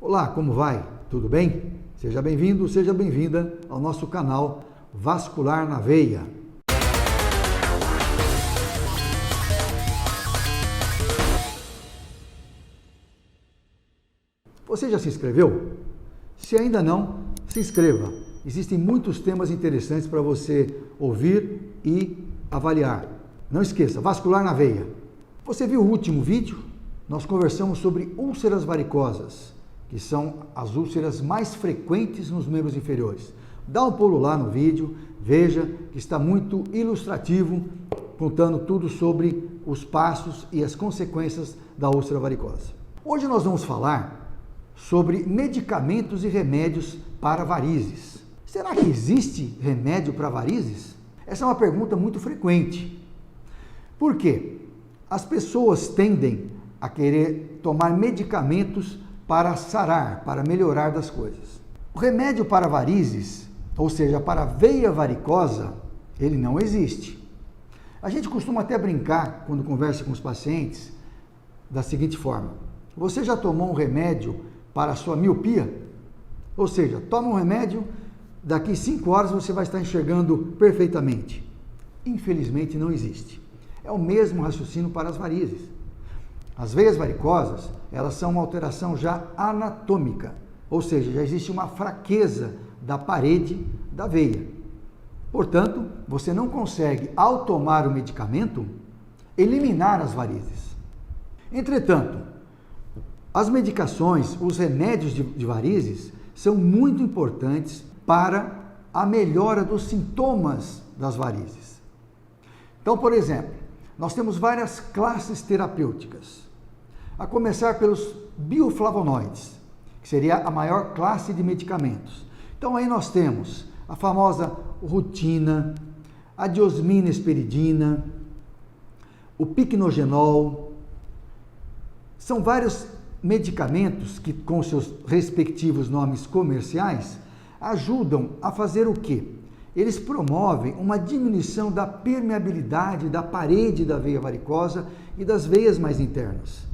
Olá, como vai? Tudo bem? Seja bem-vindo, seja bem-vinda ao nosso canal Vascular na Veia. Você já se inscreveu? Se ainda não, se inscreva. Existem muitos temas interessantes para você ouvir e avaliar. Não esqueça, Vascular na Veia. Você viu o último vídeo? Nós conversamos sobre úlceras varicosas, que são as úlceras mais frequentes nos membros inferiores. Dá um pulo lá no vídeo, veja que está muito ilustrativo, contando tudo sobre os passos e as consequências da úlcera varicosa. Hoje nós vamos falar sobre medicamentos e remédios para varizes. Será que existe remédio para varizes? Essa é uma pergunta muito frequente. Por quê? As pessoas tendem a querer tomar medicamentos para sarar, para melhorar das coisas. O remédio para varizes, ou seja, para veia varicosa, ele não existe. A gente costuma até brincar, quando conversa com os pacientes, da seguinte forma: você já tomou um remédio para a sua miopia? Ou seja, toma um remédio, daqui 5 horas você vai estar enxergando perfeitamente. Infelizmente não existe. É o mesmo raciocínio para as varizes. As veias varicosas, elas são uma alteração já anatômica, ou seja, já existe uma fraqueza da parede da veia. Portanto, você não consegue, ao tomar o medicamento, eliminar as varizes. Entretanto, as medicações, os remédios de varizes, são muito importantes para a melhora dos sintomas das varizes. Então, por exemplo, nós temos várias classes terapêuticas, a começar pelos bioflavonoides, que seria a maior classe de medicamentos. Então aí nós temos a famosa rutina, a diosmina esperidina, o piquenogenol. São vários medicamentos que, com seus respectivos nomes comerciais, ajudam a fazer o quê? Eles promovem uma diminuição da permeabilidade da parede da veia varicosa e das veias mais internas.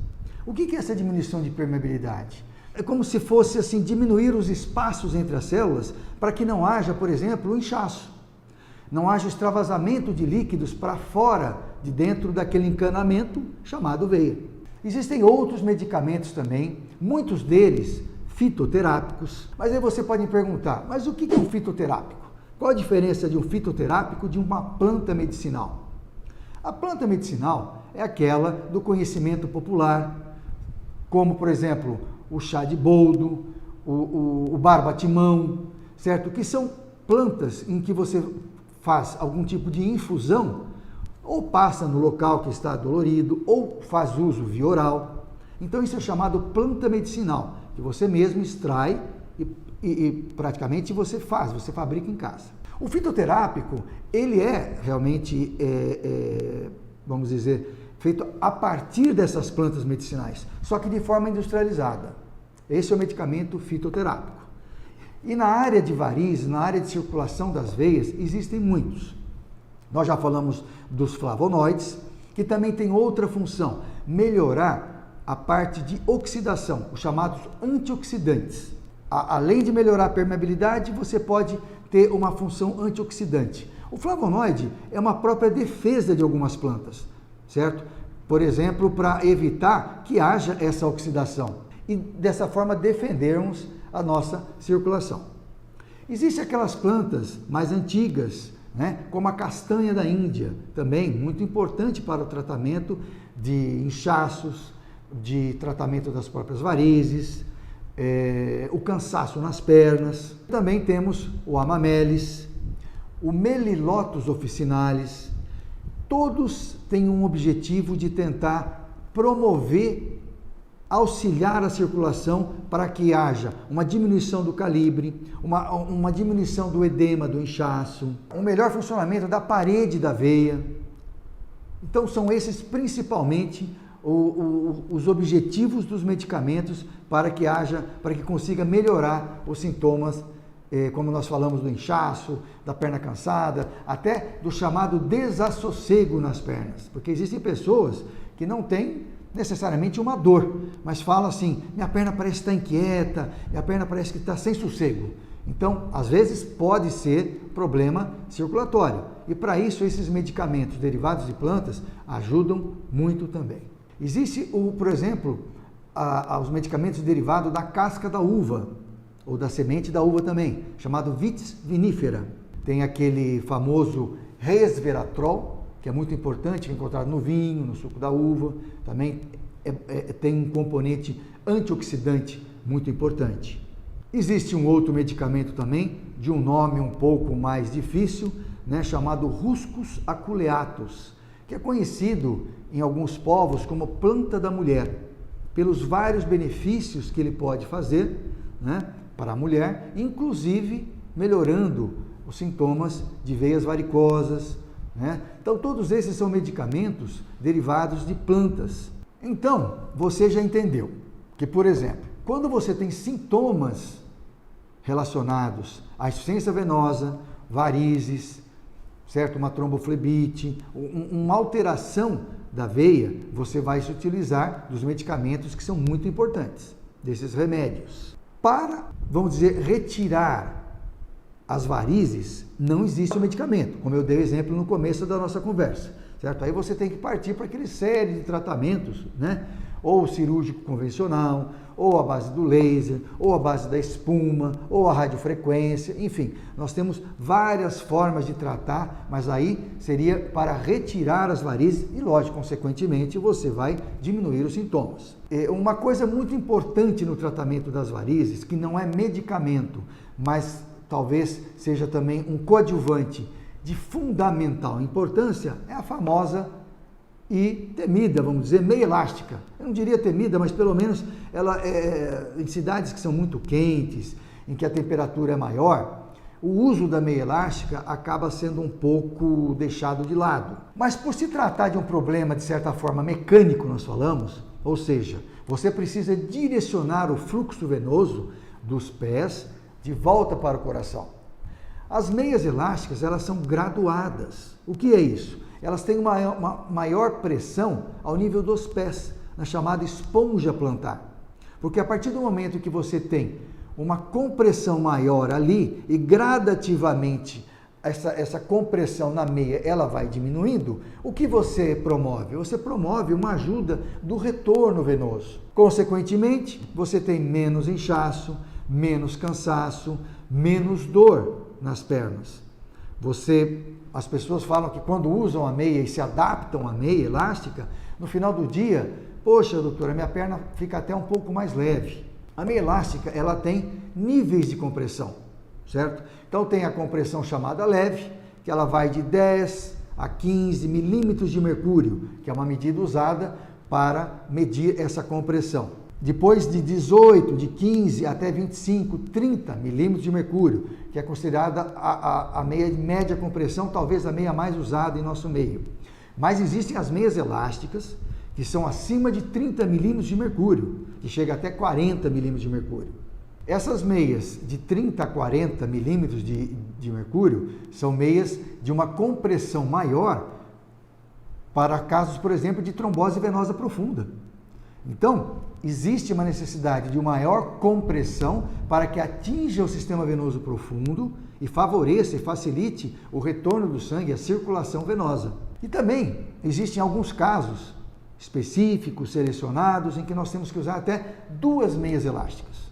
O que é essa diminuição de permeabilidade? É como se fosse assim, diminuir os espaços entre as células para que não haja, por exemplo, o inchaço. Não haja extravasamento de líquidos para fora de dentro daquele encanamento chamado veia. Existem outros medicamentos também, muitos deles fitoterápicos. Mas aí você pode me perguntar, mas o que é um fitoterápico? Qual a diferença de um fitoterápico de uma planta medicinal? A planta medicinal é aquela do conhecimento popular, como, por exemplo, o chá de boldo, o barbatimão, certo? Que são plantas em que você faz algum tipo de infusão, ou passa no local que está dolorido, ou faz uso via oral. Então isso é chamado planta medicinal, que você mesmo extrai e praticamente você fabrica em casa. O fitoterápico, ele é realmente, vamos dizer, feito a partir dessas plantas medicinais, só que de forma industrializada. Esse é o medicamento fitoterápico. E na área de varizes, na área de circulação das veias, existem muitos. Nós já falamos dos flavonoides, que também tem outra função, melhorar a parte de oxidação, os chamados antioxidantes. Além de melhorar a permeabilidade, você pode ter uma função antioxidante. O flavonoide é uma própria defesa de algumas plantas, certo? Por exemplo, para evitar que haja essa oxidação e dessa forma defendermos a nossa circulação. Existem aquelas plantas mais antigas, né? Como a castanha da Índia, também muito importante para o tratamento de inchaços, de tratamento das próprias varizes, o cansaço nas pernas. Também temos o Amamelis, o Melilotus officinalis. Todos têm um objetivo de tentar promover, auxiliar a circulação para que haja uma diminuição do calibre, uma diminuição do edema, do inchaço, um melhor funcionamento da parede da veia. Então são esses principalmente os objetivos dos medicamentos para que consiga melhorar os sintomas, como nós falamos do inchaço, da perna cansada, até do chamado desassossego nas pernas, porque existem pessoas que não têm necessariamente uma dor, mas fala assim, minha perna parece estar inquieta, minha perna parece que está sem sossego. Então, às vezes pode ser problema circulatório. E para isso, esses medicamentos derivados de plantas ajudam muito também. Existe, por exemplo, os medicamentos derivados da casca da uva, ou da semente da uva também, chamado Vitis vinifera. Tem aquele famoso resveratrol, que é muito importante, que é encontrado no vinho, no suco da uva, também tem um componente antioxidante muito importante. Existe um outro medicamento também, de um nome um pouco mais difícil, né, chamado Ruscus aculeatus, que é conhecido em alguns povos como planta da mulher, pelos vários benefícios que ele pode fazer, né, para a mulher, inclusive melhorando os sintomas de veias varicosas, né? Então, todos esses são medicamentos derivados de plantas. Então, você já entendeu que, por exemplo, quando você tem sintomas relacionados à insuficiência venosa, varizes, certo? Uma tromboflebite, uma alteração da veia, você vai se utilizar dos medicamentos que são muito importantes, desses remédios. Para, vamos dizer, retirar as varizes, não existe o medicamento, como eu dei o exemplo no começo da nossa conversa, certo? Aí você tem que partir para aquele série de tratamentos, né? Ou cirúrgico convencional, ou a base do laser, ou a base da espuma, ou a radiofrequência, enfim, nós temos várias formas de tratar, mas aí seria para retirar as varizes e, lógico, consequentemente, você vai diminuir os sintomas. Uma coisa muito importante no tratamento das varizes, que não é medicamento, mas talvez seja também um coadjuvante de fundamental importância, é a famosa e temida, vamos dizer, meia elástica. Eu não diria temida, mas pelo menos ela em cidades que são muito quentes, em que a temperatura é maior, o uso da meia elástica acaba sendo um pouco deixado de lado. Mas por se tratar de um problema, de certa forma, mecânico, nós falamos, ou seja, você precisa direcionar o fluxo venoso dos pés de volta para o coração. As meias elásticas, elas são graduadas. O que é isso? Elas têm uma maior pressão ao nível dos pés, na chamada esponja plantar. Porque a partir do momento que você tem uma compressão maior ali e gradativamente essa compressão na meia ela vai diminuindo, o que você promove? Você promove uma ajuda do retorno venoso. Consequentemente, você tem menos inchaço, menos cansaço, menos dor nas pernas. As pessoas falam que quando usam a meia e se adaptam à meia elástica, no final do dia, poxa, doutora, minha perna fica até um pouco mais leve. A meia elástica, ela tem níveis de compressão, certo? Então tem a compressão chamada leve, que ela vai de 10 a 15 milímetros de mercúrio, que é uma medida usada para medir essa compressão. Depois de 18, de 15 até 25, 30 milímetros de mercúrio, que é considerada a meia de média compressão, talvez a meia mais usada em nosso meio. Mas existem as meias elásticas, que são acima de 30 milímetros de mercúrio, que chega até 40 milímetros de mercúrio. Essas meias de 30 a 40 milímetros de mercúrio são meias de uma compressão maior para casos, por exemplo, de trombose venosa profunda. Então, existe uma necessidade de maior compressão para que atinja o sistema venoso profundo e favoreça e facilite o retorno do sangue, a circulação venosa. E também existem alguns casos específicos, selecionados, em que nós temos que usar até 2 meias elásticas.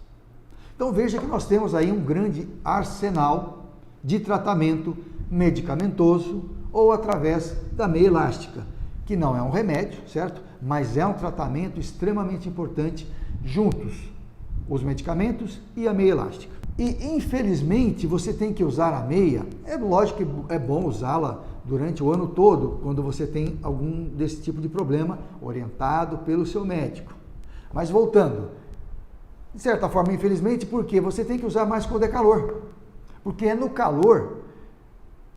Então veja que nós temos aí um grande arsenal de tratamento medicamentoso ou através da meia elástica, que não é um remédio, certo? Mas é um tratamento extremamente importante juntos, os medicamentos e a meia elástica. E, infelizmente, você tem que usar a meia, é lógico que é bom usá-la durante o ano todo, quando você tem algum desse tipo de problema, orientado pelo seu médico. Mas voltando, de certa forma, infelizmente, porque você tem que usar mais quando é calor. Porque é no calor,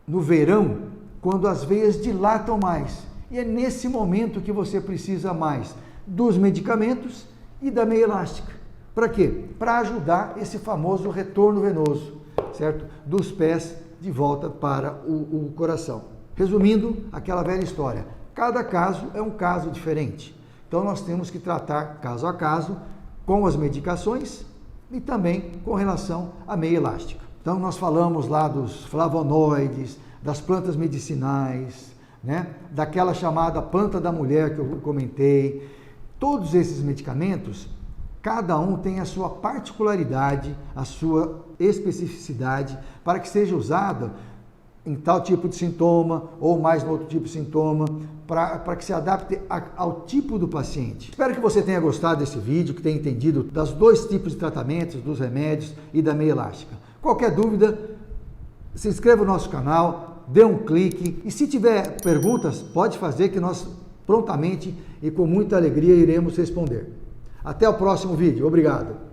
no verão, quando as veias dilatam mais. E é nesse momento que você precisa mais dos medicamentos e da meia elástica. Para quê? Para ajudar esse famoso retorno venoso, certo? Dos pés de volta para o coração. Resumindo, aquela velha história, cada caso é um caso diferente. Então nós temos que tratar caso a caso com as medicações e também com relação à meia elástica. Então nós falamos lá dos flavonoides, das plantas medicinais, né? Daquela chamada planta da mulher que eu comentei. Todos esses medicamentos, cada um tem a sua particularidade, a sua especificidade para que seja usada em tal tipo de sintoma ou mais no outro tipo de sintoma, para que se adapte ao tipo do paciente. Espero que você tenha gostado desse vídeo, que tenha entendido dos dois tipos de tratamentos, dos remédios e da meia elástica. Qualquer dúvida, se inscreva no nosso canal, dê um clique e se tiver perguntas, pode fazer que nós prontamente e com muita alegria iremos responder. Até o próximo vídeo. Obrigado.